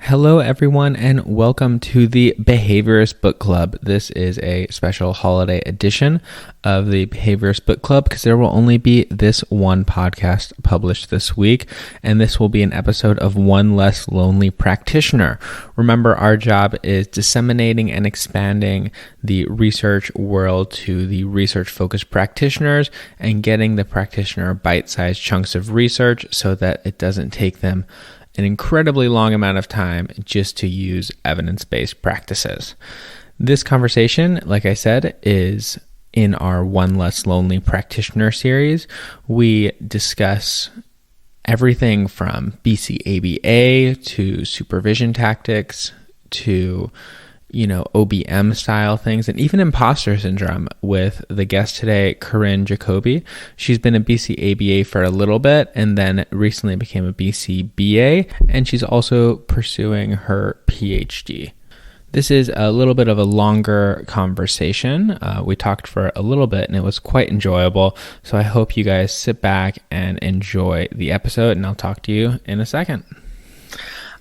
Hello, everyone, and welcome to the Behaviorist Book Club. This is a special holiday edition of the Behaviorist Book Club because there will only be this one podcast published this week, and this will be an episode of One Less Lonely Practitioner. Remember, our job is disseminating and expanding the research world to the research-focused practitioners and getting the practitioner bite-sized chunks of research so that it doesn't take them an incredibly long amount of time just to use evidence-based practices. This conversation, like I said, is in our One Less Lonely Practitioner series. We discuss everything from BCABA to supervision tactics to OBM style things, and even imposter syndrome with the guest today, Corrine Jacoby. She's been a BCABA for a little bit and then recently became a BCBA, and she's also pursuing her PhD. This is a little bit of a longer conversation. We talked for a little bit and it was quite enjoyable. So I hope you guys sit back and enjoy the episode, and I'll talk to you in a second.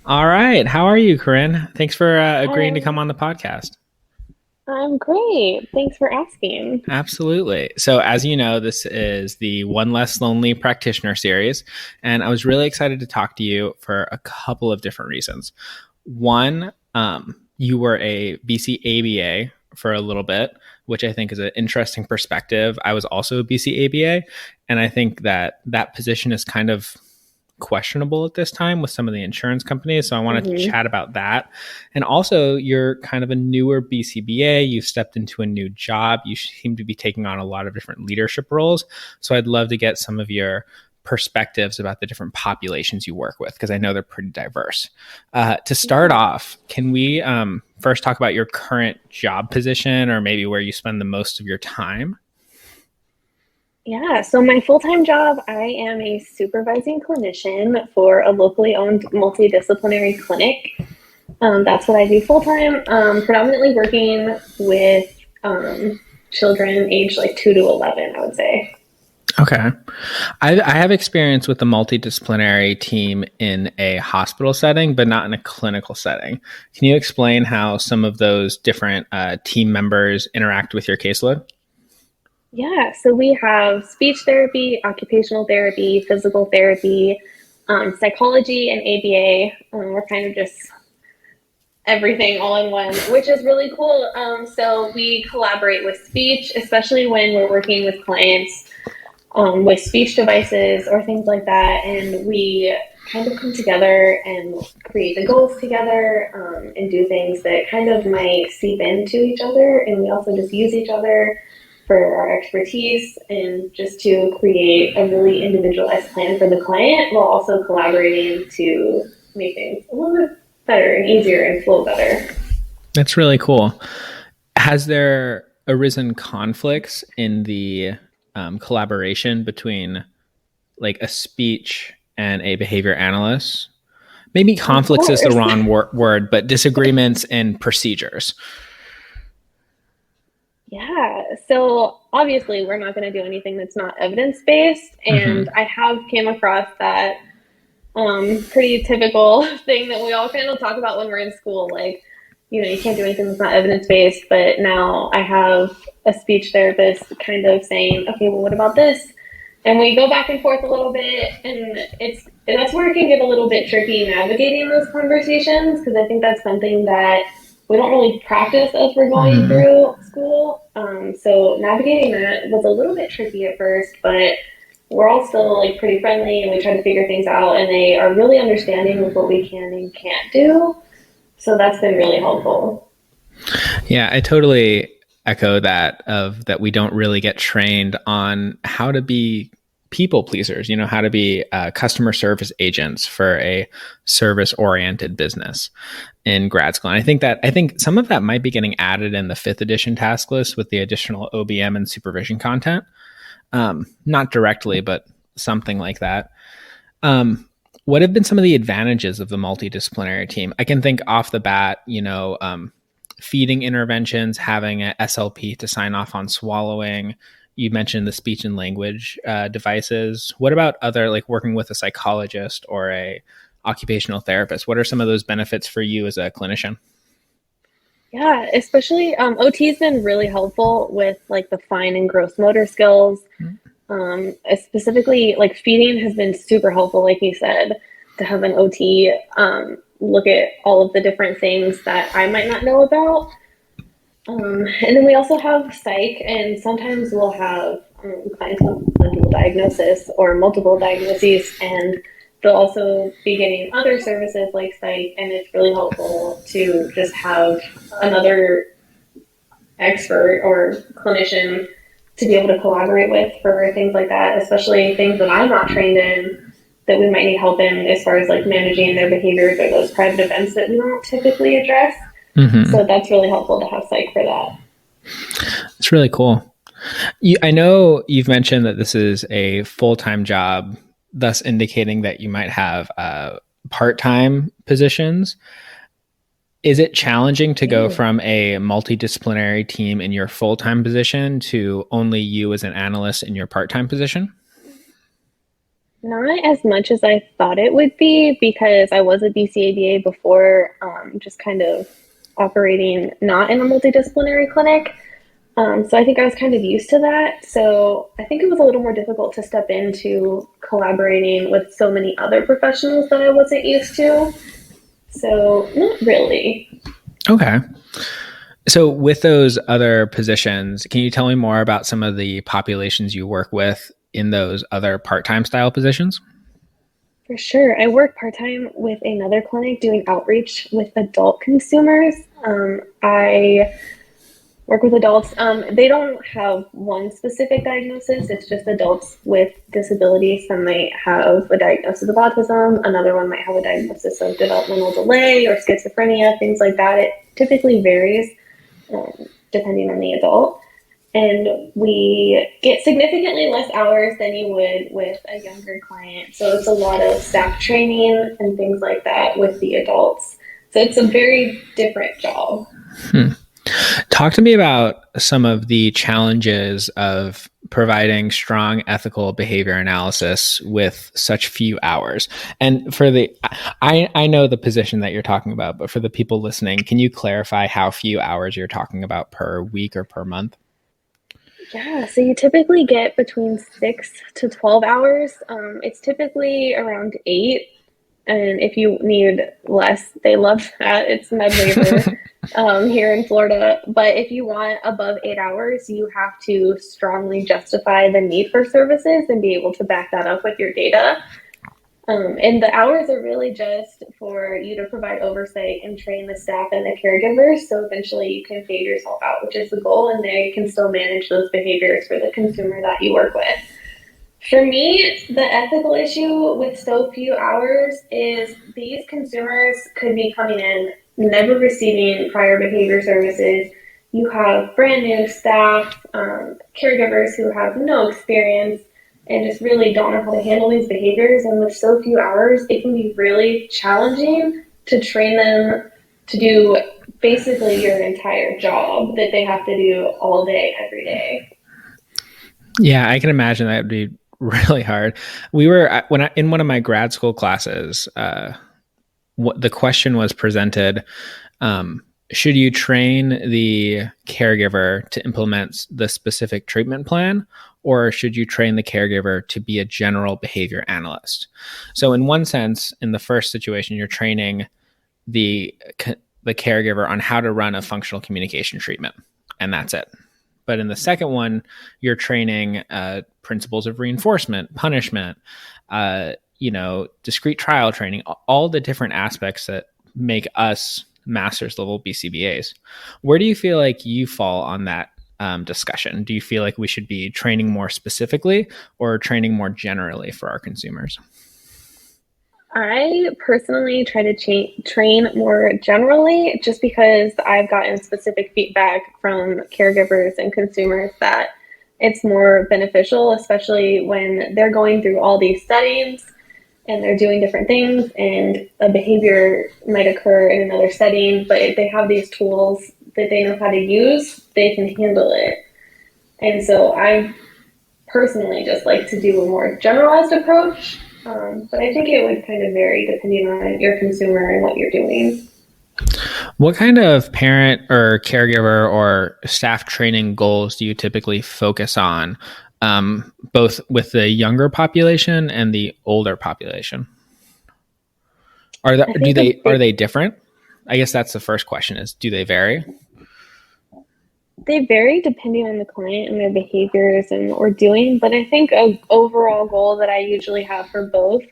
All right. How are you, Corrine? Thanks for agreeing to come on the podcast. I'm great. Thanks for asking. Absolutely. So as you know, this is the One Less Lonely Practitioner series, and I was really excited to talk to you for a couple of different reasons. One, you were a BCABA for a little bit, which I think is an interesting perspective. I was also a BCABA, and I think that position is kind of questionable at this time with some of the insurance companies. So I wanted to chat about that. And also, you're kind of a newer BCBA. You've stepped into a new job. You seem to be taking on a lot of different leadership roles. So I'd love to get some of your perspectives about the different populations you work with, because I know they're pretty diverse. To start off, can we first talk about your current job position, or maybe where you spend the most of your time? Yeah, so my full-time job, I am a supervising clinician for a locally owned multidisciplinary clinic. That's what I do full-time, predominantly working with children aged like 2 to 11, I would say. Okay. I have experience with the multidisciplinary team in a hospital setting, but not in a clinical setting. Can you explain how some of those different team members interact with your caseload? Yeah, so we have speech therapy, occupational therapy, physical therapy, psychology, and ABA. We're kind of just everything all in one, which is really cool. So we collaborate with speech, especially when we're working with clients with speech devices or things like that. And we kind of come together and create the goals together and do things that kind of might seep into each other. And we also just use each other for our expertise and just to create a really individualized plan for the client while also collaborating to make things a little bit better and easier and flow better. That's really cool. Has there arisen conflicts in the collaboration between like a speech and a behavior analyst? Maybe conflicts is the wrong word, but disagreements in procedures. Yeah, so obviously we're not going to do anything that's not evidence-based, and I have came across that pretty typical thing that we all kind of talk about when we're in school, like, you can't do anything that's not evidence-based, but now I have a speech therapist kind of saying, okay, well, what about this? And we go back and forth a little bit, and that's where it can get a little bit tricky navigating those conversations, because I think that's something that we don't really practice as we're going through school. So navigating that was a little bit tricky at first, but we're all still like pretty friendly and we try to figure things out, and they are really understanding of what we can and can't do. So that's been really helpful. Yeah, I totally echo that we don't really get trained on how to be people pleasers, how to be customer service agents for a service-oriented business in grad school. And I think some of that might be getting added in the 5th edition task list with the additional OBM and supervision content. Not directly, but something like that. What have been some of the advantages of the multidisciplinary team? I can think off the bat, feeding interventions, having a SLP to sign off on swallowing. You mentioned the speech and language devices. What about other, like working with a psychologist or a occupational therapist. What are some of those benefits for you as a clinician? Yeah, especially OT has been really helpful with like the fine and gross motor skills. Specifically, like feeding has been super helpful, like you said, to have an OT look at all of the different things that I might not know about. And then we also have psych, and sometimes we'll have clients with a dual diagnosis or multiple diagnoses, and they'll also be getting other services like psych, and it's really helpful to just have another expert or clinician to be able to collaborate with for things like that, especially things that I'm not trained in that we might need help in as far as like managing their behaviors or those private events that we don't typically address. So that's really helpful to have psych for that. It's really cool. I know you've mentioned that this is a full-time job, thus indicating that you might have part-time positions. Is it challenging to go from a multidisciplinary team in your full-time position to only you as an analyst in your part-time position? Not as much as I thought it would be, because I was a BCABA before, just kind of operating not in a multidisciplinary clinic. So I think I was kind of used to that. So I think it was a little more difficult to step into collaborating with so many other professionals that I wasn't used to. So not really. Okay. So with those other positions, can you tell me more about some of the populations you work with in those other part-time style positions? For sure. I work part-time with another clinic doing outreach with adult consumers. I work with adults. They don't have one specific diagnosis. It's just adults with disabilities. Some might have a diagnosis of autism. Another one might have a diagnosis of developmental delay or schizophrenia, things like that. It typically varies depending on the adult. And we get significantly less hours than you would with a younger client. So it's a lot of staff training and things like that with the adults. So it's a very different job. Talk to me about some of the challenges of providing strong ethical behavior analysis with such few hours. And for I know the position that you're talking about, but for the people listening, can you clarify how few hours you're talking about per week or per month? Yeah, so you typically get between 6 to 12 hours. It's typically around 8. And if you need less, they love that. It's med labor here in Florida. But if you want above 8 hours, you have to strongly justify the need for services and be able to back that up with your data. And the hours are really just for you to provide oversight and train the staff and the caregivers. So eventually you can fade yourself out, which is the goal. And they can still manage those behaviors for the consumer that you work with. For me, the ethical issue with so few hours is these consumers could be coming in, never receiving prior behavior services. You have brand new staff, caregivers who have no experience and just really don't know how to handle these behaviors. And with so few hours, it can be really challenging to train them to do basically your entire job that they have to do all day, every day. Yeah, I can imagine that would be really hard. We were in one of my grad school classes, what the question was presented, should you train the caregiver to implement the specific treatment plan, or should you train the caregiver to be a general behavior analyst? So in one sense, in the first situation, you're training the caregiver on how to run a functional communication treatment, and that's it. But in the second one, you're training principles of reinforcement, punishment, discrete trial training, all the different aspects that make us master's level BCBAs. Where do you feel like you fall on that discussion? Do you feel like we should be training more specifically or training more generally for our consumers? I personally try to train more generally, just because I've gotten specific feedback from caregivers and consumers that it's more beneficial, especially when they're going through all these settings and they're doing different things, and a behavior might occur in another setting, but if they have these tools that they know how to use, they can handle it. And so I personally just like to do a more generalized approach But I think it would kind of vary depending on your consumer and what you're doing. What kind of parent or caregiver or staff training goals do you typically focus on, both with the younger population and the older population? Are they different? I guess that's the first question: is do they vary? They vary depending on the client and their behaviors and what we're doing. But I think an overall goal that I usually have for both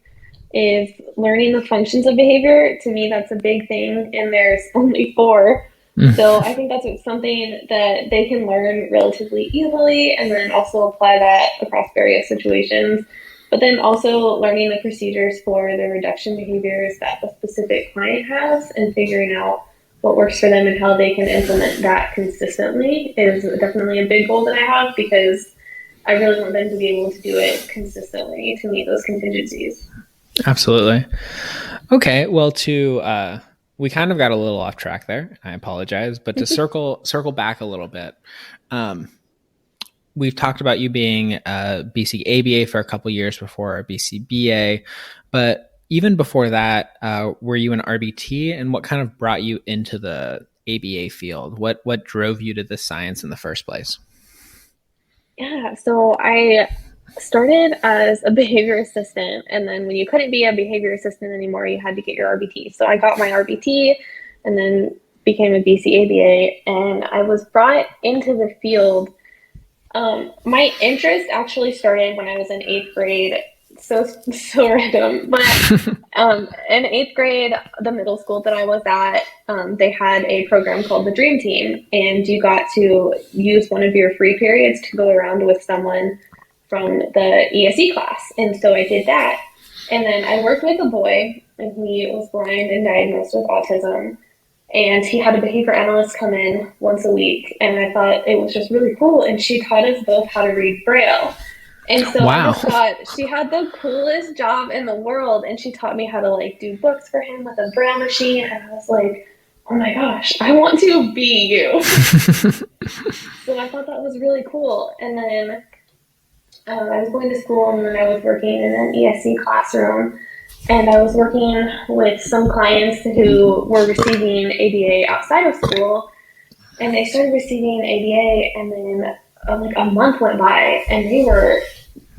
is learning the functions of behavior. To me, that's a big thing, and there's only 4. So I think that's something that they can learn relatively easily, and then also apply that across various situations. But then also learning the procedures for the reduction behaviors that the specific client has and figuring out what works for them and how they can implement that consistently is definitely a big goal that I have, because I really want them to be able to do it consistently to meet those contingencies. Absolutely. Okay. Well, we kind of got a little off track there. I apologize, but to circle back a little bit, we've talked about you being a BCABA for a couple of years before a BCBA, but even before that, were you an RBT, and what kind of brought you into the ABA field? What drove you to this science in the first place? Yeah, so I started as a behavior assistant, and then when you couldn't be a behavior assistant anymore, you had to get your RBT. So I got my RBT and then became a BCABA, and I was brought into the field. My interest actually started when I was in 8th grade. So random, but in 8th grade, the middle school that I was at, they had a program called the Dream Team, and you got to use one of your free periods to go around with someone from the ESE class. And so I did that, and then I worked with a boy, and he was blind and diagnosed with autism, and he had a behavior analyst come in once a week, and I thought it was just really cool, and she taught us both how to read Braille. And so I just thought she had the coolest job in the world, and she taught me how to do books for him with a Braille machine, and I was like, oh my gosh, I want to be you. So I thought that was really cool. And then I was going to school, and then I was working in an ESE classroom, and I was working with some clients who were receiving ABA outside of school, and they started receiving ABA, and then a month went by, and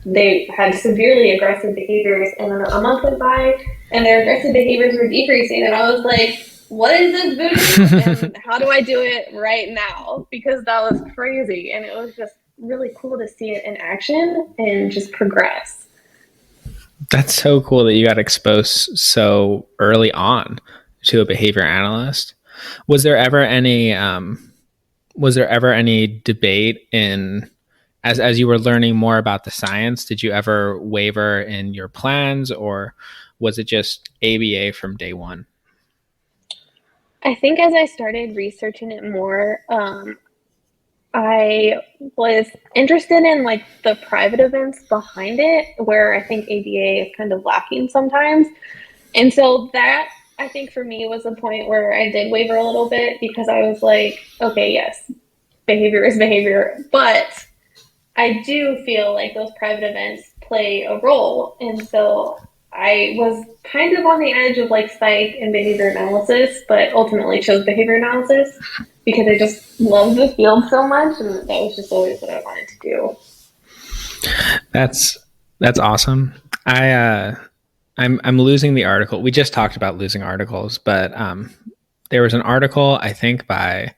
they had severely aggressive behaviors, and then a month went by, and their aggressive behaviors were decreasing, and I was like, what is this voodoo, and how do I do it right now? Because that was crazy, and it was just really cool to see it in action and just progress. That's so cool that you got exposed so early on to a behavior analyst. Was there ever any debate in, as you were learning more about the science, did you ever waver in your plans, or was it just ABA from day one? I think as I started researching it more, I was interested in the private events behind it, where I think ABA is kind of lacking sometimes. And so that, I think for me, was a point where I did waver a little bit, because I was like, okay, yes, behavior is behavior, but I do feel like those private events play a role. And so I was kind of on the edge of psych and behavior analysis, but ultimately chose behavior analysis because I just love the field so much, and that was just always what I wanted to do. That's awesome. I'm losing the article. We just talked about losing articles, but there was an article, I think, by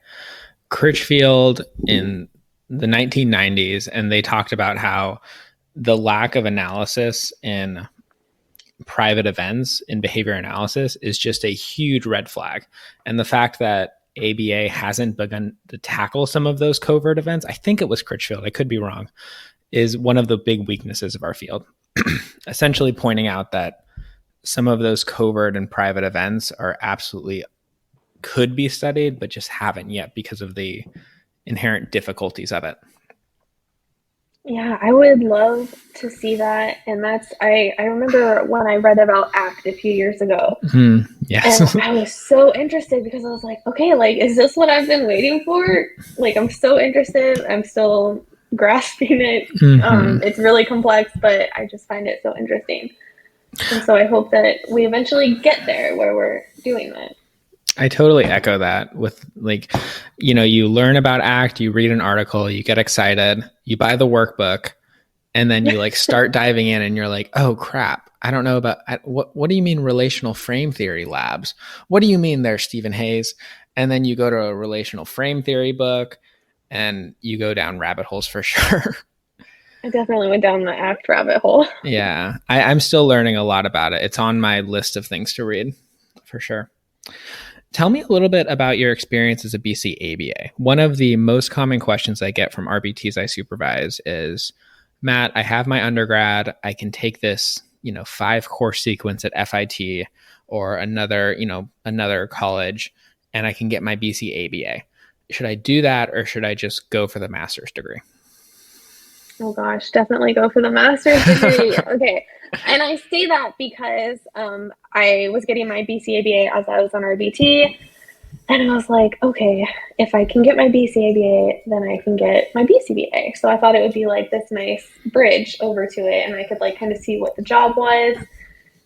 Critchfield in the 1990s, and they talked about how the lack of analysis in private events in behavior analysis is just a huge red flag. And the fact that ABA hasn't begun to tackle some of those covert events, I think it was Critchfield, I could be wrong, is one of the big weaknesses of our field. Essentially pointing out that some of those covert and private events are absolutely could be studied, but just haven't yet because of the inherent difficulties of it. Yeah, I would love to see that. And I remember when I read about ACT a few years ago. Mm-hmm. Yes. And I was so interested, because I was like, okay, is this what I've been waiting for? I'm so interested. I'm still grasping it. Mm-hmm. It's really complex, but I just find it so interesting. And so I hope that we eventually get there where we're doing that. I totally echo that with like, you learn about ACT, you read an article, you get excited, you buy the workbook, and then you like start diving in and you're like, oh crap, I don't know about what do you mean relational frame theory labs? What do you mean there, Stephen Hayes? And then you go to a relational frame theory book and you go down rabbit holes for sure. I definitely went down the ACT rabbit hole. Yeah, I'm still learning a lot about it. It's on my list of things to read for sure. Tell me a little bit about your experience as a BCABA. One of the most common questions I get from RBTs I supervise is, Matt, I have my undergrad. I can take this, 5-course sequence at FIT or another college, and I can get my BCABA. Should I do that, or should I just go for the master's degree? Oh gosh, definitely go for the master's degree. Okay. And I say that because I was getting my BCABA as I was on RBT, and I was like, okay, if I can get my BCABA, then I can get my BCBA. So I thought it would be like this nice bridge over to it, and I could like kind of see what the job was.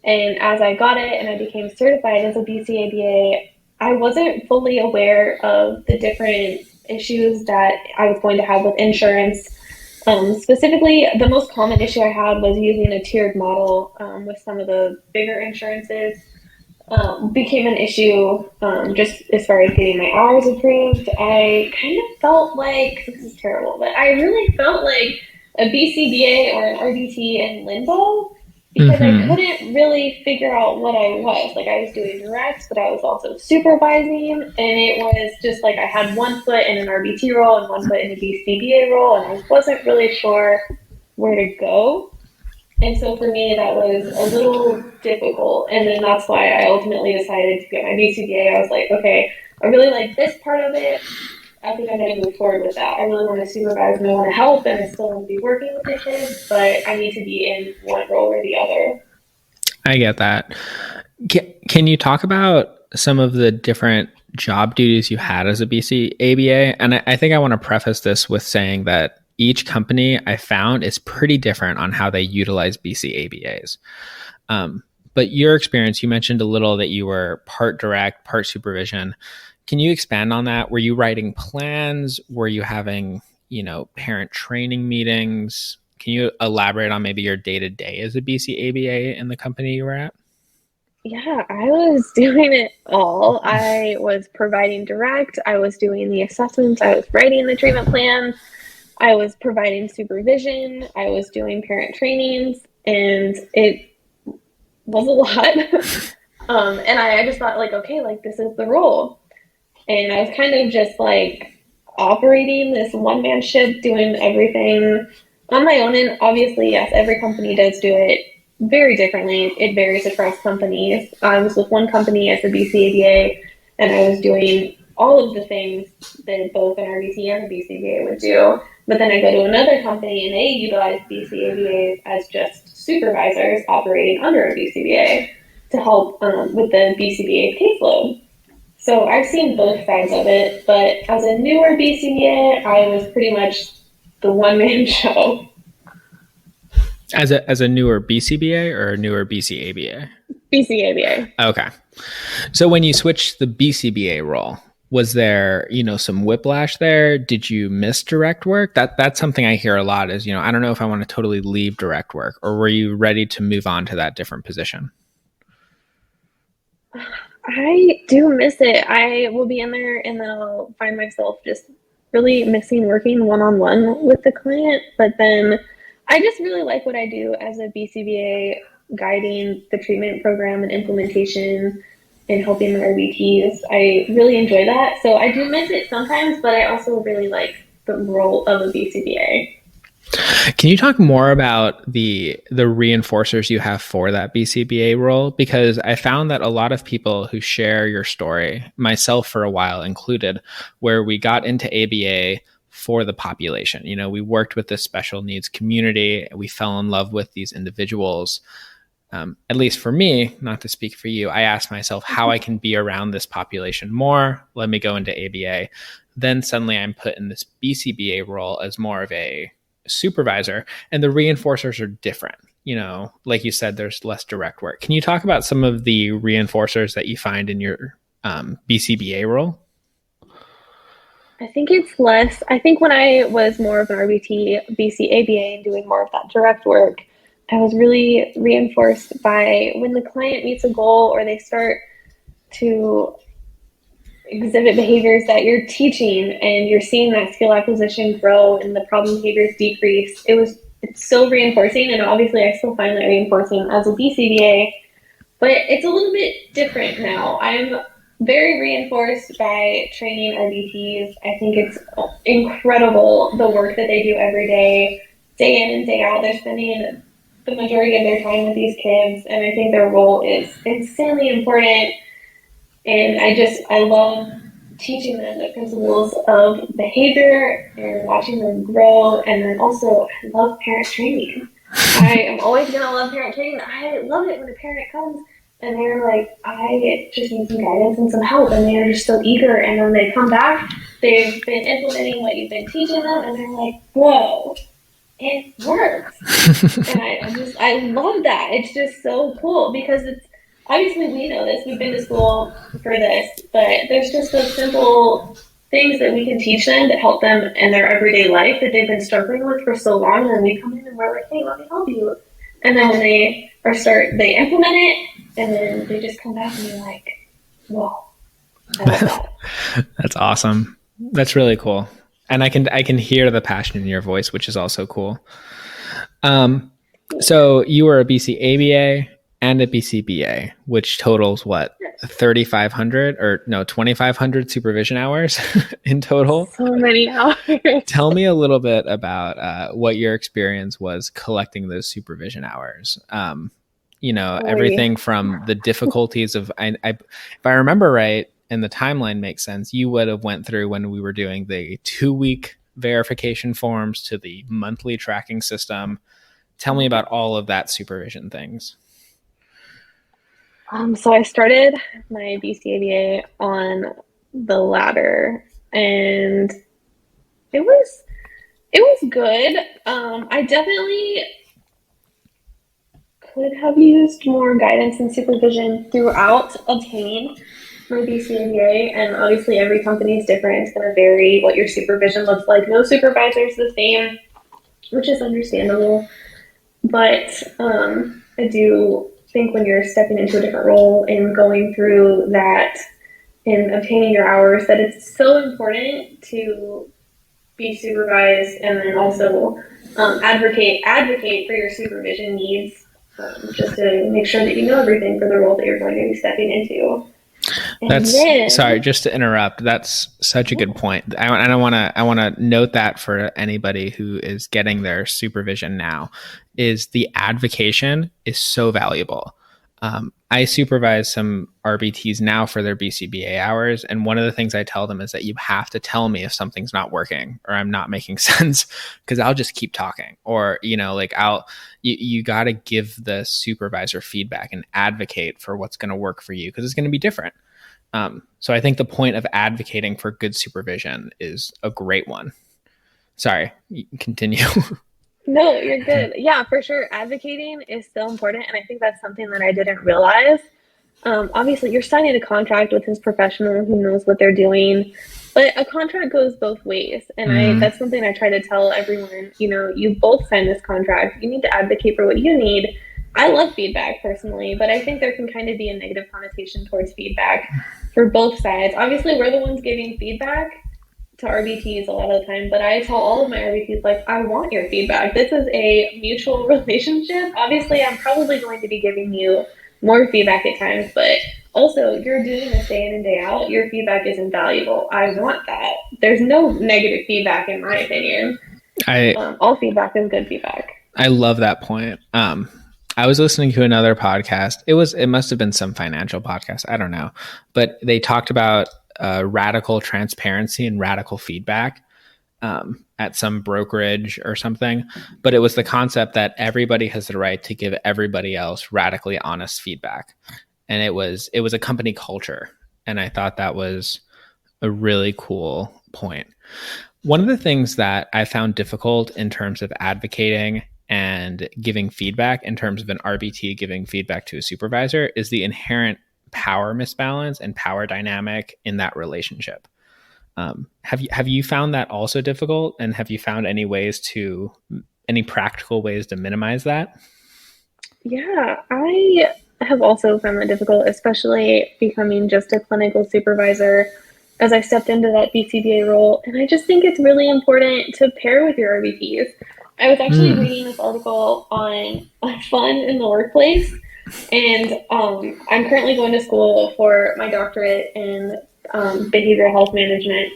And as I got it and I became certified as a BCABA, I wasn't fully aware of the different issues that I was going to have with insurance. Specifically, the most common issue I had was using a tiered model with some of the bigger insurances. Became an issue just as far as getting my hours approved. I kind of felt like, this is terrible, but I really felt like a BCBA or an RBT in limbo because I couldn't really figure out what I was. Like, I was doing directs, but I was also supervising, and it was just like I had one foot in an RBT role and one foot in a BCBA role, and I wasn't really sure where to go. And so for me, that was a little difficult. And then that's why I ultimately decided to get my BCBA. I was like, okay, I really like this part of it. I think I'm going to move forward with that. I really want to supervise and I want to help, and I still want to be working with the kids, but I need to be in one role or the other. I get that. Can you talk about some of the different job duties you had as a BCABA? And I think I want to preface this with saying that each company I found is pretty different on how they utilize BCABAs. But your experience, you mentioned a little that you were part direct, part supervision. Can you expand on that? Were you writing plans? Were you having, parent training meetings? Can you elaborate on maybe your day-to-day as a BCABA in the company you were at? Yeah, I was doing it all. I was providing direct. I was doing the assessments. I was writing the treatment plans. I was providing supervision. I was doing parent trainings, and it was a lot. And I just thought like, okay, like this is the role. And I was kind of just like operating this one-man ship, doing everything on my own. And obviously, yes, every company does do it very differently. It varies across companies. I was with one company as a BCABA, and I was doing all of the things that both an RBT and a BCBA would do. But then I go to another company and they utilize BCABAs as just supervisors operating under a BCBA to help with the BCBA caseload. So I've seen both sides of it, but as a newer BCBA, I was pretty much the one-man show. As a newer BCBA or a newer BCABA? BCABA. Okay. So when you switched the BCBA role, was there, some whiplash there? Did you miss direct work? That's something I hear a lot is, I don't know if I want to totally leave direct work, or were you ready to move on to that different position? I do miss it. I will be in there and then I'll find myself just really missing working one-on-one with the client. But then I just really like what I do as a BCBA, guiding the treatment program and implementation and helping the RBTs. I really enjoy that. So I do miss it sometimes, but I also really like the role of a BCBA. Can you talk more about the reinforcers you have for that BCBA role? Because I found that a lot of people who share your story, myself for a while included, where we got into ABA for the population. We worked with this special needs community. We fell in love with these individuals. At least for me, not to speak for you, I asked myself how I can be around this population more. Let me go into ABA. Then suddenly I'm put in this BCBA role as more of a supervisor, and the reinforcers are different. like you said, there's less direct work. Can you talk about some of the reinforcers that you find in your BCBA role? I think it's less. I think when I was more of an RBT, BCABA, and doing more of that direct work, I was really reinforced by when the client meets a goal or they start to exhibit behaviors that you're teaching and you're seeing that skill acquisition grow and the problem behaviors decrease. It's so reinforcing, and obviously I still find that reinforcing as a BCBA, but it's a little bit different now. I'm very reinforced by training RBTs. I think it's incredible the work that they do every day in and day out. They're spending the majority of their time with these kids, and I think their role is insanely important. And I love teaching them the principles of behavior and watching them grow. And then also, I love parent training. I am always going to love parent training. I love it when a parent comes and they're like, I just need some guidance and some help. And they're just so eager. And then they come back, they've been implementing what you've been teaching them. And they're like, whoa, it works. And I love that. It's just so cool because it's, obviously, we know this. We've been to school for this, but there's just those simple things that we can teach them that help them in their everyday life that they've been struggling with for so long. And then we come in and we're like, hey, let me help you. And then when they implement it, and then they just come back and you're like, whoa, I love that. That's awesome. That's really cool. And I can hear the passion in your voice, which is also cool. So you were a BCABA and a BCBA, which totals what, 3,500 or no, 2,500 supervision hours in total? So many hours. Tell me a little bit about what your experience was collecting those supervision hours. Everything from the difficulties of, if I remember right, and the timeline makes sense, you would have went through when we were doing the 2-week verification forms to the monthly tracking system. Tell me about all of that supervision things. So I started my BCABA on the ladder, and it was good. I definitely could have used more guidance and supervision throughout obtaining my BCABA, and obviously every company is different. It's going to vary what your supervision looks like. No supervisor is the same, which is understandable, but I do think when you're stepping into a different role and going through that and obtaining your hours, that it's so important to be supervised and then also advocate for your supervision needs, just to make sure that you know everything for the role that you're going to be stepping into. Sorry, just to interrupt. That's such a good point. I want to note that for anybody who is getting their supervision now, is the advocation is so valuable. I supervise some RBTs now for their BCBA hours, and one of the things I tell them is that you have to tell me if something's not working or I'm not making sense, because I'll just keep talking. Or you got to give the supervisor feedback and advocate for what's going to work for you, because it's going to be different. So I think the point of advocating for good supervision is a great one. Sorry, continue. No, you're good. Yeah, for sure. Advocating is so important. And I think that's something that I didn't realize. Obviously, you're signing a contract with this professional who knows what they're doing. But a contract goes both ways. And that's something I try to tell everyone. You both sign this contract. You need to advocate for what you need. I love feedback personally, but I think there can kind of be a negative connotation towards feedback for both sides. Obviously, we're the ones giving feedback to RBTs a lot of the time, but I tell all of my RBTs, like, I want your feedback. This is a mutual relationship. Obviously, I'm probably going to be giving you more feedback at times, but also you're doing this day in and day out. Your feedback is invaluable. I want that. There's no negative feedback in my opinion. All feedback is good feedback. I love that point. I was listening to another podcast. It must have been some financial podcast. I don't know, but they talked about radical transparency and radical feedback at some brokerage or something. But it was the concept that everybody has the right to give everybody else radically honest feedback. And it was a company culture. And I thought that was a really cool point. One of the things that I found difficult in terms of advocating and giving feedback in terms of an RBT giving feedback to a supervisor is the inherent power misbalance and power dynamic in that relationship. Have you found that also difficult, and have you found any practical ways to minimize that? Yeah, I have also found that difficult, especially becoming just a clinical supervisor as I stepped into that BCBA role. And I just think it's really important to pair with your RBTs. I was actually reading this article on fun in the workplace, and I'm currently going to school for my doctorate in behavioral health management.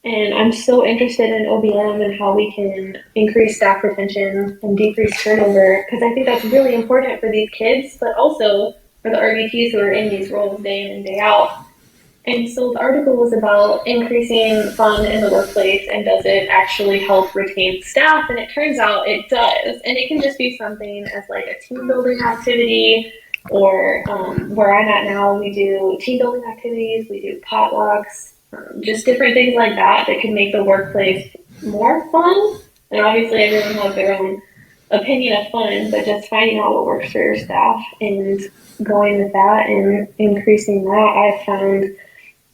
And I'm so interested in OBM and how we can increase staff retention and decrease turnover, because I think that's really important for these kids, but also for the RBTs who are in these roles day in and day out. And so the article was about increasing fun in the workplace, and does it actually help retain staff? And it turns out it does. And it can just be something as like a team building activity, or where I'm at now, we do team building activities, we do potlucks, just different things like that that can make the workplace more fun. And obviously everyone has their own opinion of fun, but just finding out what works for your staff and going with that and increasing that, I've found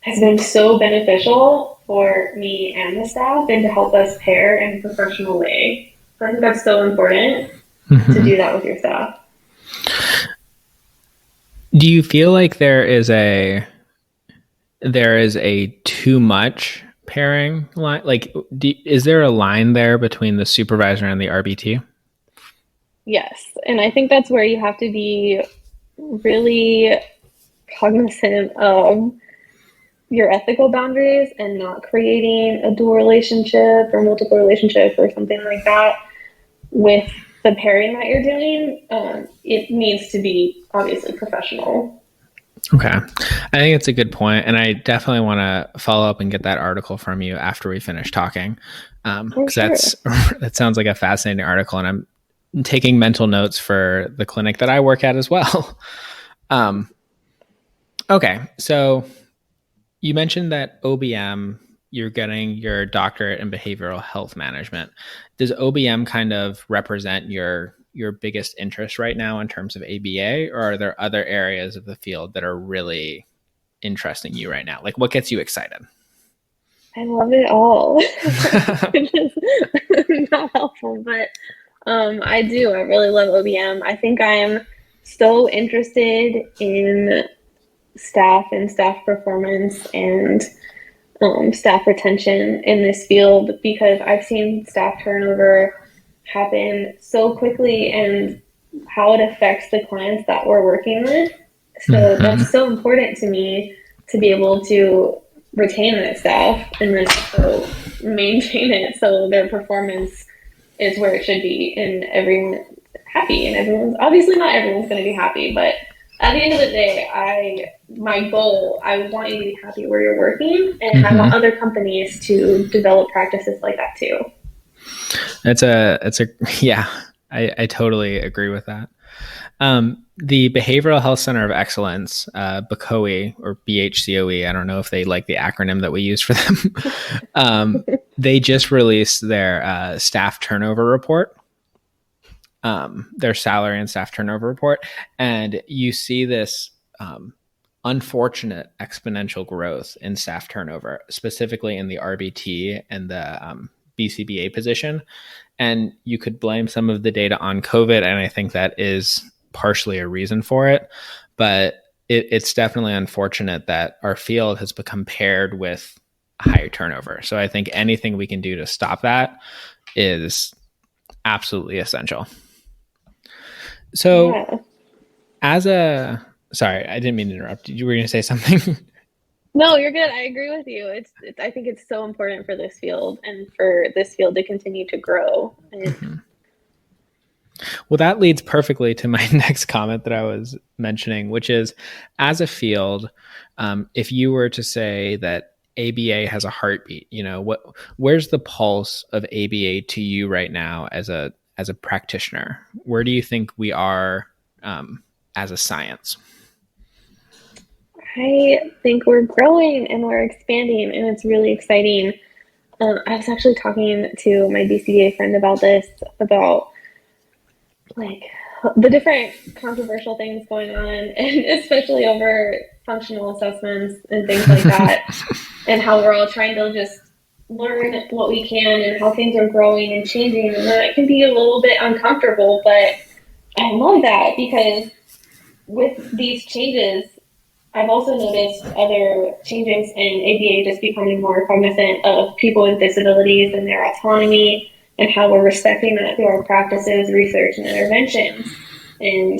has been so beneficial for me and the staff, and to help us pair in a professional way. So I think that's so important to do that with your staff. Do you feel like there is a too much pairing line? Like, is there a line there between the supervisor and the RBT? Yes. And I think that's where you have to be really cognizant of your ethical boundaries and not creating a dual relationship or multiple relationship or something like that with the pairing that you're doing. It needs to be obviously professional. Okay. I think it's a good point, and I definitely want to follow up and get that article from you after we finish talking, because that sounds like a fascinating article, and I'm taking mental notes for the clinic that I work at as well. Okay. So you mentioned that OBM, you're getting your doctorate in behavioral health management. Does OBM kind of represent your biggest interest right now in terms of ABA, or are there other areas of the field that are really interesting you right now? Like, what gets you excited? I love it all. Which is not helpful, but I do. I really love OBM. I think I'm so interested in staff and staff performance and staff retention in this field, because I've seen staff turnover happen so quickly and how it affects the clients that we're working with. So that's so important to me, to be able to retain that staff and then also maintain it so their performance is where it should be and everyone's happy. And everyone's obviously, not everyone's going to be happy, but at the end of the day, my goal, I want you to be happy where you're working, and I want other companies to develop practices like that too. Yeah, I totally agree with that. The Behavioral Health Center of Excellence, BCoE or BHCOE, I don't know if they like the acronym that we use for them. They just released their staff turnover report, their salary and staff turnover report. And you see this unfortunate exponential growth in staff turnover, specifically in the RBT and the BCBA position. And you could blame some of the data on COVID, and I think that is partially a reason for it. But it's definitely unfortunate that our field has become paired with higher turnover. So I think anything we can do to stop that is absolutely essential. So sorry, I didn't mean to interrupt. You were going to say something? No, you're good. I agree with you. I think it's so important for this field and for this field to continue to grow. Well, that leads perfectly to my next comment that I was mentioning, which is, as a field, if you were to say that ABA has a heartbeat, where's the pulse of ABA to you right now as a practitioner? Where do you think we are as a science? I think we're growing and we're expanding, and it's really exciting. I was actually talking to my BCBA friend about this, about like the different controversial things going on, and especially over functional assessments and things like that, and how we're all trying to just learn what we can and how things are growing and changing, and that can be a little bit uncomfortable, but I love that because with these changes, I've also noticed other changes in ABA just becoming more cognizant of people with disabilities and their autonomy and how we're respecting that through our practices, research, and interventions. And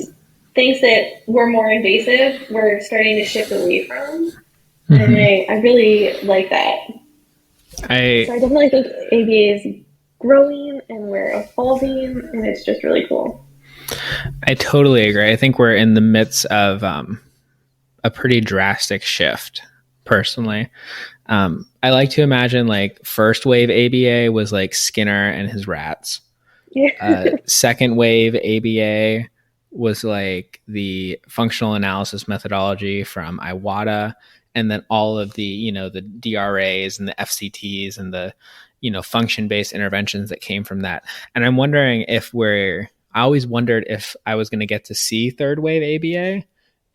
things that were more invasive, we're starting to shift away from. And I really like that. So I definitely think ABA is growing and we're evolving, and it's just really cool. I totally agree. I think we're in the midst of a pretty drastic shift, personally. I like to imagine like first wave ABA was like Skinner and his rats. Second wave ABA was like the functional analysis methodology from Iwata, and then all of the, you know, the DRAs and the FCTs and the, you know, function-based interventions that came from that. And I'm wondering if I always wondered if I was going to get to see third wave ABA.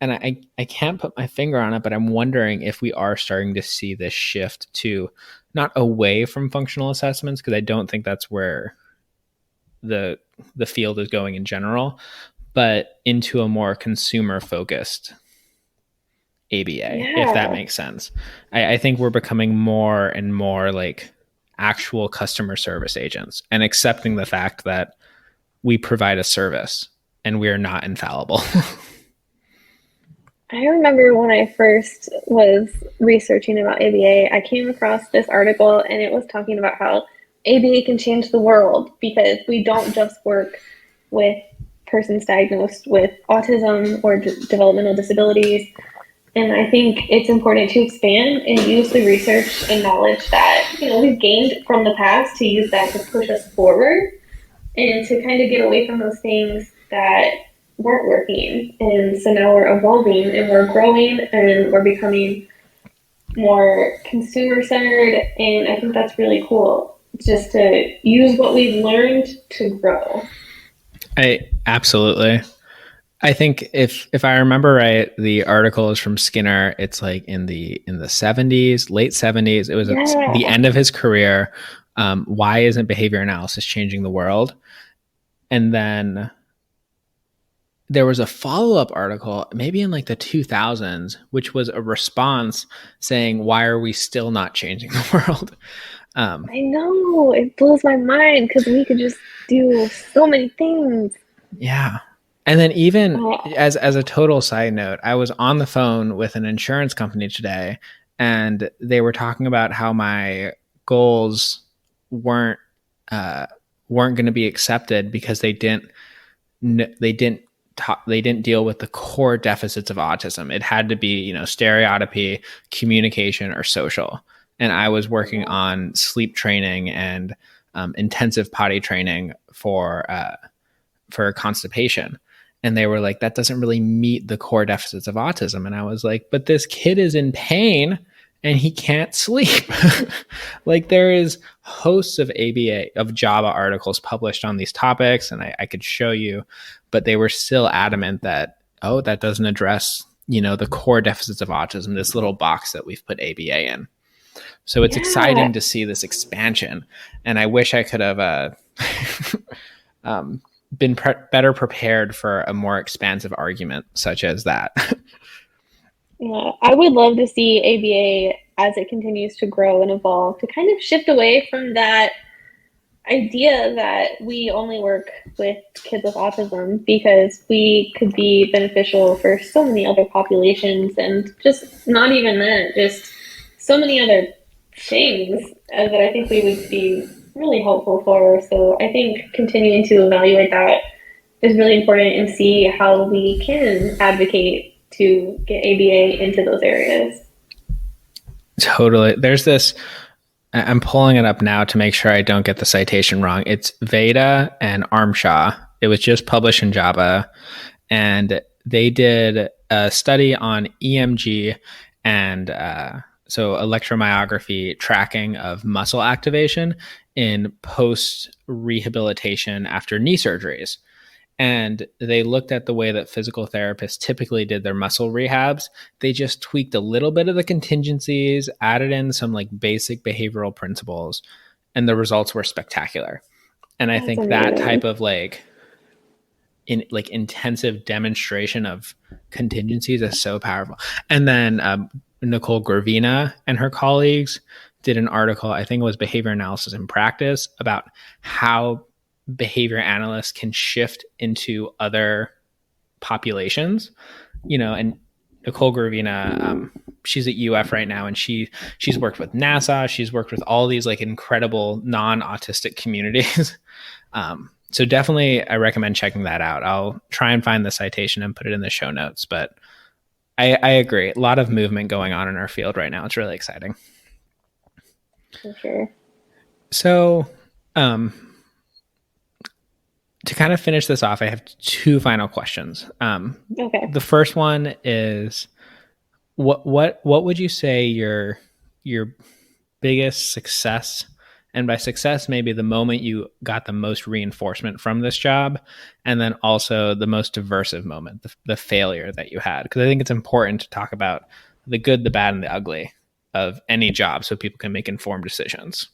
And I can't put my finger on it, but I'm wondering if we are starting to see this shift to not away from functional assessments, because I don't think that's where the field is going in general, but into a more consumer focused ABA, if that makes sense. I think we're becoming more and more like actual customer service agents and accepting the fact that we provide a service and we are not infallible. I remember when I first was researching about ABA, I came across this article and it was talking about how ABA can change the world because we don't just work with persons diagnosed with autism or developmental disabilities. And I think it's important to expand and use the research and knowledge that, you know, we've gained from the past to use that to push us forward and to kind of get away from those things that weren't working. And so now we're evolving and we're growing and we're becoming more consumer centered. And I think that's really cool, just to use what we've learned to grow. Absolutely. I think if I remember right, the article is from Skinner. It's like in the 70s, late 70s. It was at the end of his career. Why isn't behavior analysis changing the world? And then there was a follow-up article, maybe in like the 2000s, which was a response saying, why are we still not changing the world? I know, it blows my mind because we could just do so many things. Yeah. And then even as a total side note, I was on the phone with an insurance company today, and they were talking about how my goals weren't going to be accepted because they didn't deal with the core deficits of autism. It had to be, you know, stereotypy, communication, or social. And I was working on sleep training and intensive potty training for constipation. And they were like, that doesn't really meet the core deficits of autism. And I was like, but this kid is in pain and he can't sleep. Like, there is hosts of Java articles published on these topics, and I could show you, but they were still adamant that, oh, that doesn't address, you know, the core deficits of autism, this little box that we've put ABA in. So it's exciting to see this expansion. And I wish I could have been better prepared for a more expansive argument such as that. Yeah, I would love to see ABA, as it continues to grow and evolve, to kind of shift away from that idea that we only work with kids with autism, because we could be beneficial for so many other populations, and just not even that, just so many other things that I think we would be really helpful for. So I think continuing to evaluate that is really important and see how we can advocate to get ABA into those areas. Totally. There's this, I'm pulling it up now to make sure I don't get the citation wrong. It's Veda and Armshaw. It was just published in Java, and they did a study on EMG and so electromyography tracking of muscle activation in post-rehabilitation after knee surgeries. And they looked at the way that physical therapists typically did their muscle rehabs. They just tweaked a little bit of the contingencies, added in some like basic behavioral principles, and the results were spectacular. And I think that type of like intensive demonstration of contingencies is so powerful. And then Nicole Gravina and her colleagues did an article, I think it was Behavior Analysis in Practice, about how behavior analysts can shift into other populations, and Nicole Gravina, she's at UF right now, and she's worked with NASA. She's worked with all these like incredible non-autistic communities. So definitely I recommend checking that out. I'll try and find the citation and put it in the show notes, but I agree. A lot of movement going on in our field right now. It's really exciting. For sure. So, to kind of finish this off, I have 2 final questions. Okay. The first one is, what would you say your biggest success, and by success maybe the moment you got the most reinforcement from this job, and then also the most diversive moment, the failure that you had? Because I think it's important to talk about the good, the bad, and the ugly of any job so people can make informed decisions.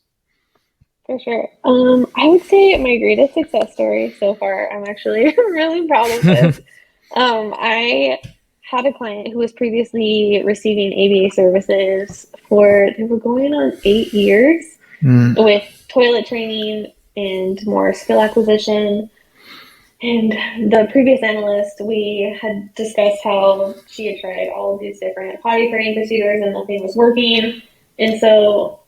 For sure. I would say my greatest success story so far, I'm actually really proud of this. I had a client who was previously receiving ABA services they were going on 8 years with toilet training and more skill acquisition. And the previous analyst, we had discussed how she had tried all of these different potty training procedures and nothing was working. And so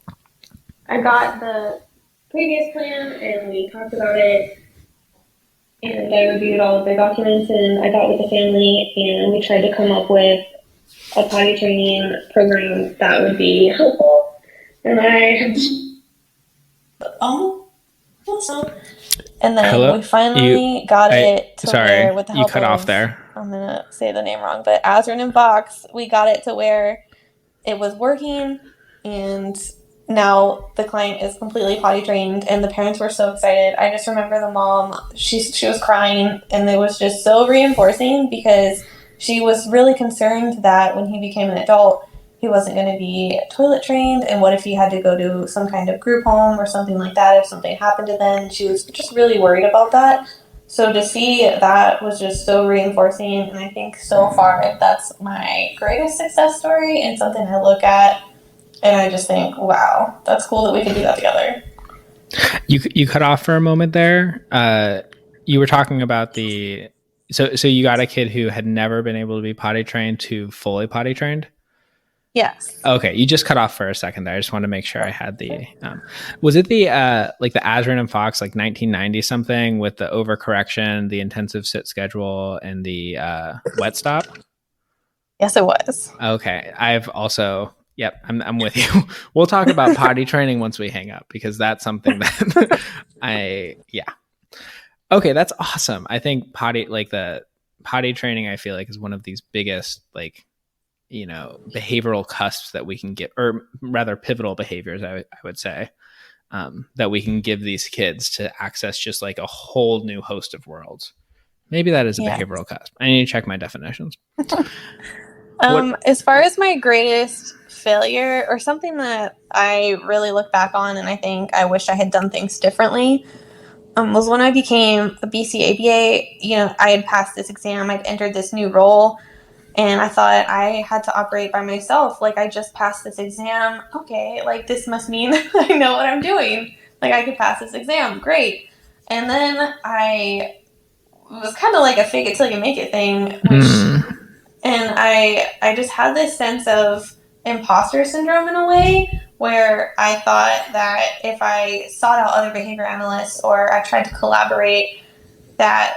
I got the previous plan and we talked about it, and I reviewed all of their documents, and I got with the family and we tried to come up with a potty training program that would be helpful. And and then Hello? we finally got it to where, with the help you cut off there. I'm gonna say the name wrong, but Azrin and Box, we got it to where it was working, and now the client is completely potty trained, and the parents were so excited. I just remember the mom, she was crying, and it was just so reinforcing because she was really concerned that when he became an adult, he wasn't going to be toilet trained, and what if he had to go to some kind of group home or something like that if something happened to them. She was just really worried about that. So to see that was just so reinforcing, and I think so far that's my greatest success story and something I look at and I just think, wow, that's cool that we can do that together. You cut off for a moment there. You were talking about so you got a kid who had never been able to be potty trained to fully potty trained? Yes. Okay, you just cut off for a second there. I just want to make sure I had the was it the like the Azrin and Fox, like 1990 something, with the overcorrection, the intensive sit schedule, and the wet stop? Yes, it was. Okay. I've also, yep, I'm with you. We'll talk about potty training once we hang up, because that's something that Okay, that's awesome. I think the potty training, I feel like, is one of these biggest, like, behavioral cusps that we can get, or rather pivotal behaviors, I would say, that we can give these kids to access just like a whole new host of worlds. Maybe that is a behavioral cusp. I need to check my definitions. As far as my greatest failure, or something that I really look back on and I think I wish I had done things differently, was when I became a BCABA. I had passed this exam, I'd entered this new role, and I thought I had to operate by myself. Like, I just passed this exam. Okay, like, this must mean I know what I'm doing. Like, I could pass this exam. Great. And then it was kind of like a fake it till you make it thing, and I just had this sense of imposter syndrome in a way, where I thought that if I sought out other behavior analysts or I tried to collaborate, that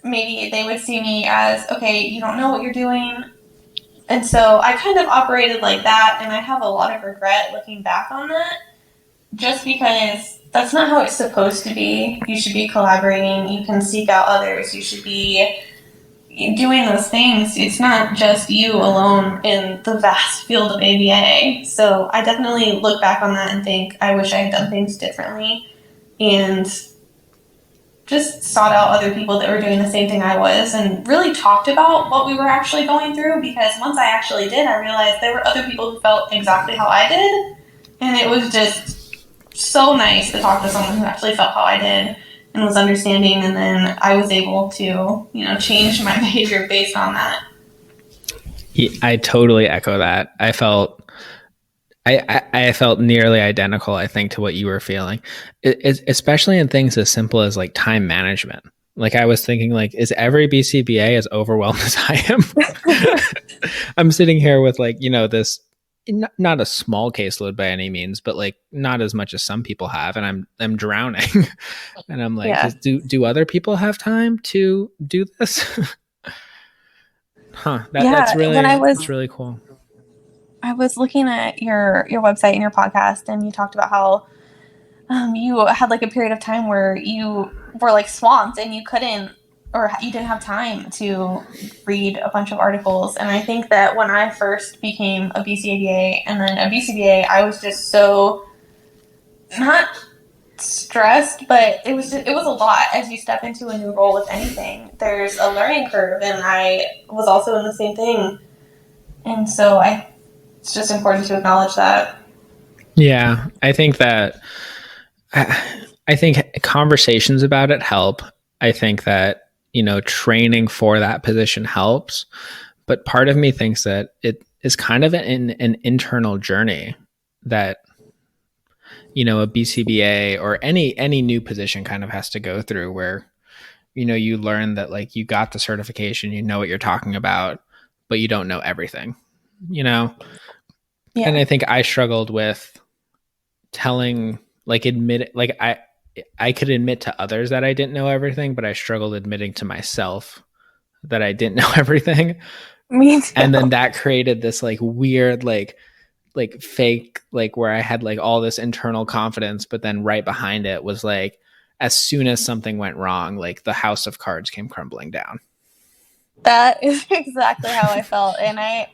maybe they would see me as, okay, you don't know what you're doing. And so I kind of operated like that, and I have a lot of regret looking back on that, just because that's not how it's supposed to be. You should be collaborating. You can seek out others. You should be doing those things. It's not just you alone in the vast field of ABA. So I definitely look back on that and think I wish I had done things differently. And just sought out other people that were doing the same thing I was and really talked about what we were actually going through, because once I actually did, I realized there were other people who felt exactly how I did, and it was just so nice to talk to someone who actually felt how I did and was understanding, and then I was able to, change my behavior based on that. I totally echo that. I felt nearly identical, I think, to what you were feeling, especially in things as simple as like time management. Like I was thinking, like, is every BCBA as overwhelmed as I am? I'm sitting here with like, this not a small caseload by any means, but like not as much as some people have, and I'm drowning. And I'm like, do other people have time to do this? That's really cool. I was looking at your website and your podcast, and you talked about how you had like a period of time where you were like swamped and you couldn't, or you didn't have time to read a bunch of articles. And I think that when I first became a BCABA and then a BCBA, I was just so not stressed, but it was a lot. As you step into a new role with anything, there's a learning curve, and I was also in the same thing. And so it's just important to acknowledge that. Yeah, I think that I think conversations about it help. I think that, training for that position helps. But part of me thinks that it is kind of an internal journey that, a BCBA or any new position kind of has to go through, where, you learn that like you got the certification, you know what you're talking about, but you don't know everything, Yeah. And I think I struggled with I could admit to others that I didn't know everything, but I struggled admitting to myself that I didn't know everything. Me too. And then that created this like weird, like fake, like where I had like all this internal confidence, but then right behind it was like, as soon as something went wrong, like the house of cards came crumbling down. That is exactly how I felt. And I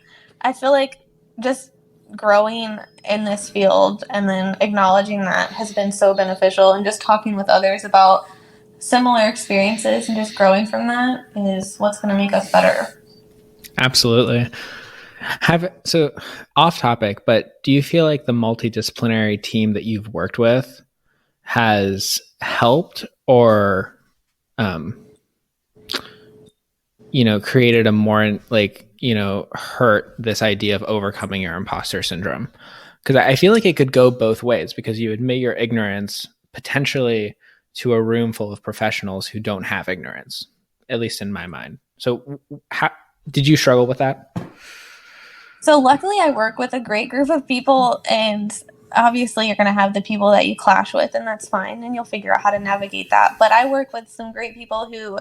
feel like just growing in this field and then acknowledging that has been so beneficial, and just talking with others about similar experiences and just growing from that is what's going to make us better. Absolutely. So off topic, but do you feel like the multidisciplinary team that you've worked with has helped or, created a more like, hurt this idea of overcoming your imposter syndrome? Because I feel like it could go both ways, because you admit your ignorance potentially to a room full of professionals who don't have ignorance, at least in my mind. So how did you struggle with that? So luckily I work with a great group of people, and obviously you're going to have the people that you clash with, and that's fine, and you'll figure out how to navigate that. But I work with some great people who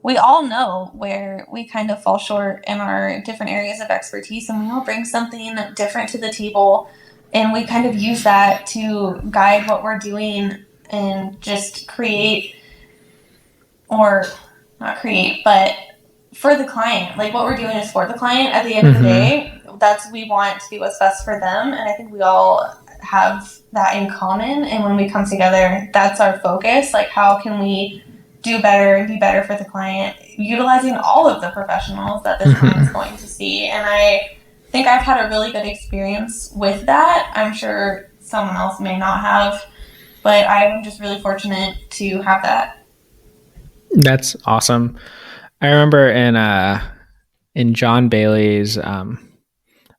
we all know where we kind of fall short in our different areas of expertise, and we all bring something different to the table, and we kind of use that to guide what we're doing and just create, or not create, but for the client. Like, what we're doing is for the client at the end of the day. We want to do what's best for them, and I think we all have that in common. And when we come together, that's our focus. Like, how can we do better and be better for the client, utilizing all of the professionals that this client is going to see. And I think I've had a really good experience with that. I'm sure someone else may not have, but I'm just really fortunate to have that. That's awesome. I remember in John Bailey's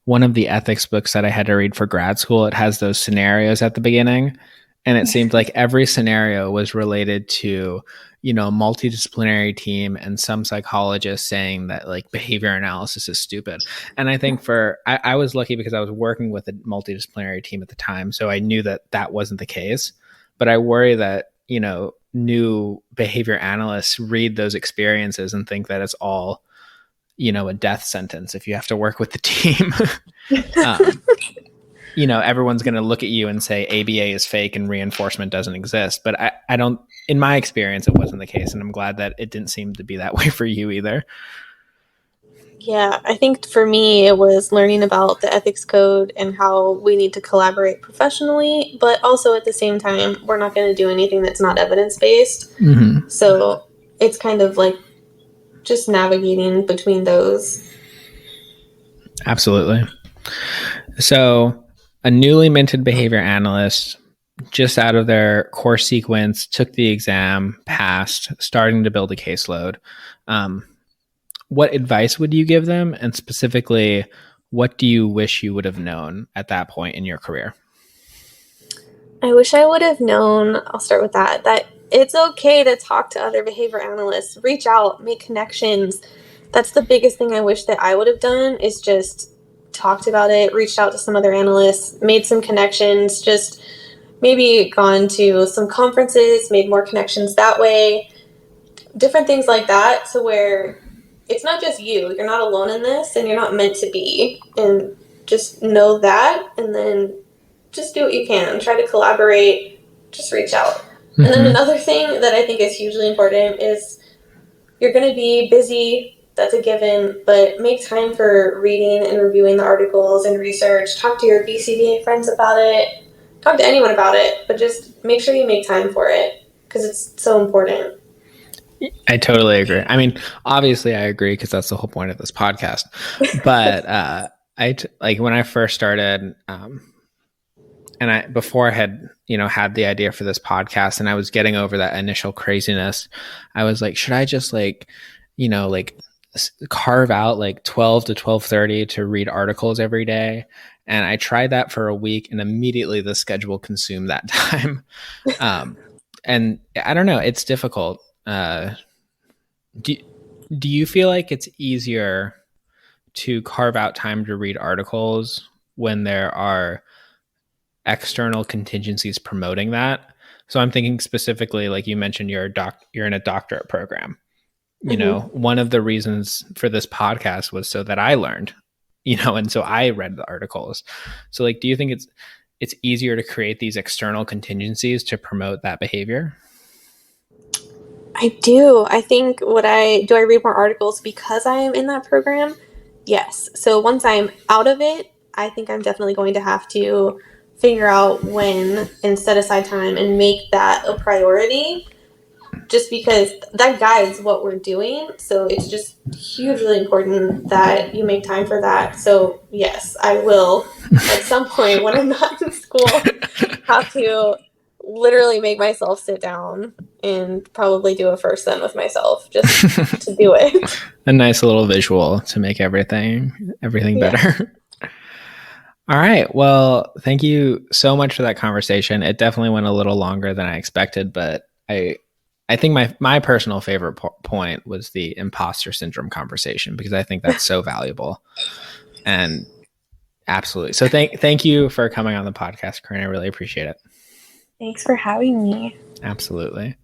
one of the ethics books that I had to read for grad school, it has those scenarios at the beginning, and it seemed like every scenario was related to, a multidisciplinary team and some psychologist saying that like behavior analysis is stupid. And I think I was lucky because I was working with a multidisciplinary team at the time, so I knew that wasn't the case. But I worry that, new behavior analysts read those experiences and think that it's all, a death sentence if you have to work with the team. Everyone's going to look at you and say ABA is fake and reinforcement doesn't exist. But I don't, in my experience, it wasn't the case. And I'm glad that it didn't seem to be that way for you either. Yeah, I think for me, it was learning about the ethics code and how we need to collaborate professionally, but also at the same time, we're not going to do anything that's not evidence-based. Mm-hmm. So it's kind of like just navigating between those. Absolutely. So a newly minted behavior analyst, just out of their course sequence, took the exam, passed, starting to build a caseload. What advice would you give them? And specifically, what do you wish you would have known at that point in your career? I wish I would have known, I'll start with that it's okay to talk to other behavior analysts, reach out, make connections. That's the biggest thing I wish that I would have done, is just talked about it, reached out to some other analysts, made some connections, just maybe gone to some conferences, made more connections that way, different things like that, to where it's not just you're not alone in this, and you're not meant to be, and just know that, and then just do what you can, try to collaborate, just reach out. Mm-hmm. And then another thing that I think is hugely important is you're going to be busy, that's a given, but make time for reading and reviewing the articles and research. Talk to your BCBA friends about it, talk to anyone about it, but just make sure you make time for it, because it's so important. I totally agree. I mean, obviously I agree, because that's the whole point of this podcast. But like when I first started, and before I had, had the idea for this podcast, and I was getting over that initial craziness, I was like, should I just carve out like 12 to 12:30 to read articles every day? And I tried that for a week, and immediately the schedule consumed that time. And I don't know, it's difficult. Do you feel like it's easier to carve out time to read articles when there are external contingencies promoting that? So I'm thinking specifically, like you mentioned, you're in a doctorate program. One of the reasons for this podcast was so that I learned, and so I read the articles. So like, do you think it's easier to create these external contingencies to promote that behavior? I do. I think I read more articles because I am in that program? Yes. So once I'm out of it, I think I'm definitely going to have to figure out when and set aside time and make that a priority, just because that guides what we're doing. So it's just hugely important that you make time for that. So yes, I will at some point when I'm not in school have to literally make myself sit down and probably do a first then with myself just to do it. A nice little visual to make everything better. All right. Well, thank you so much for that conversation. It definitely went a little longer than I expected, but I think my personal favorite point was the imposter syndrome conversation, because I think that's so valuable. And absolutely. So thank you for coming on the podcast, Corrine. I really appreciate it. Thanks for having me. Absolutely.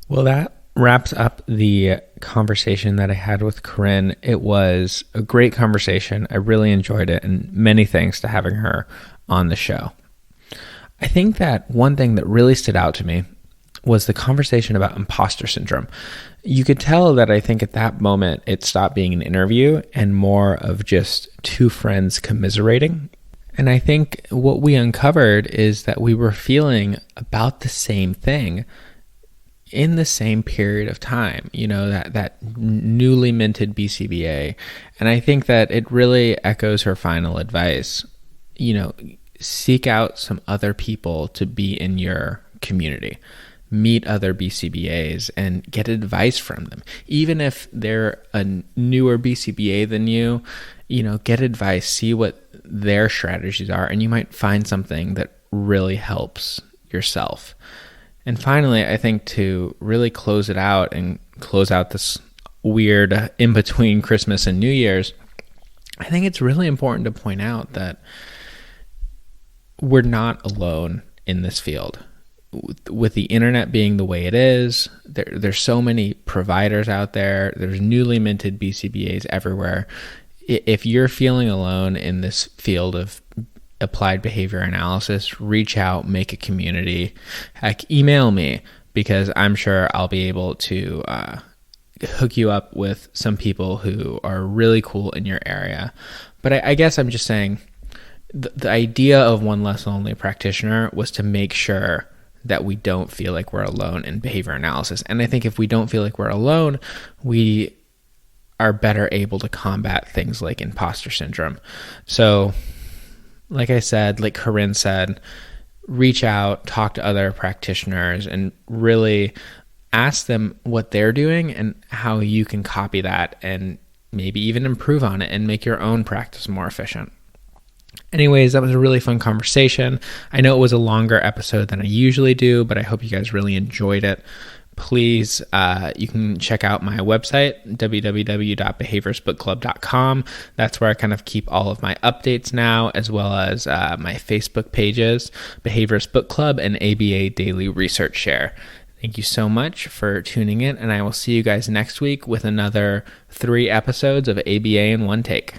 Well, that wraps up the conversation that I had with Corrine. It was a great conversation. I really enjoyed it, and many thanks to having her on the show. I think that one thing that really stood out to me was the conversation about imposter syndrome. You could tell that I think at that moment it stopped being an interview and more of just two friends commiserating. And I think what we uncovered is that we were feeling about the same thing in the same period of time, that newly minted BCBA. And I think that it really echoes her final advice. Seek out some other people to be in your community. Meet other BCBAs and get advice from them. Even if they're a newer BCBA than you, get advice, see what their strategies are, and you might find something that really helps yourself. And finally, I think to really close it out and close out this weird in between Christmas and New Year's, I think it's really important to point out that we're not alone in this field. With the internet being the way it is, there's so many providers out there. There's newly minted BCBAs everywhere. If you're feeling alone in this field of applied behavior analysis, reach out, make a community. Heck, email me, because I'm sure I'll be able to hook you up with some people who are really cool in your area. But I guess I'm just saying the idea of One Less Lonely Practitioner was to make sure that we don't feel like we're alone in behavior analysis. And I think if we don't feel like we're alone, we are better able to combat things like imposter syndrome. So like I said, like Corrine said, reach out, talk to other practitioners, and really ask them what they're doing and how you can copy that and maybe even improve on it and make your own practice more efficient. Anyways, that was a really fun conversation. I know it was a longer episode than I usually do, but I hope you guys really enjoyed it. Please, you can check out my website, www.behaviorsbookclub.com. That's where I kind of keep all of my updates now, as well as my Facebook pages, Behaviorist Book Club and ABA Daily Research Share. Thank you so much for tuning in, and I will see you guys next week with another 3 episodes of ABA in one take.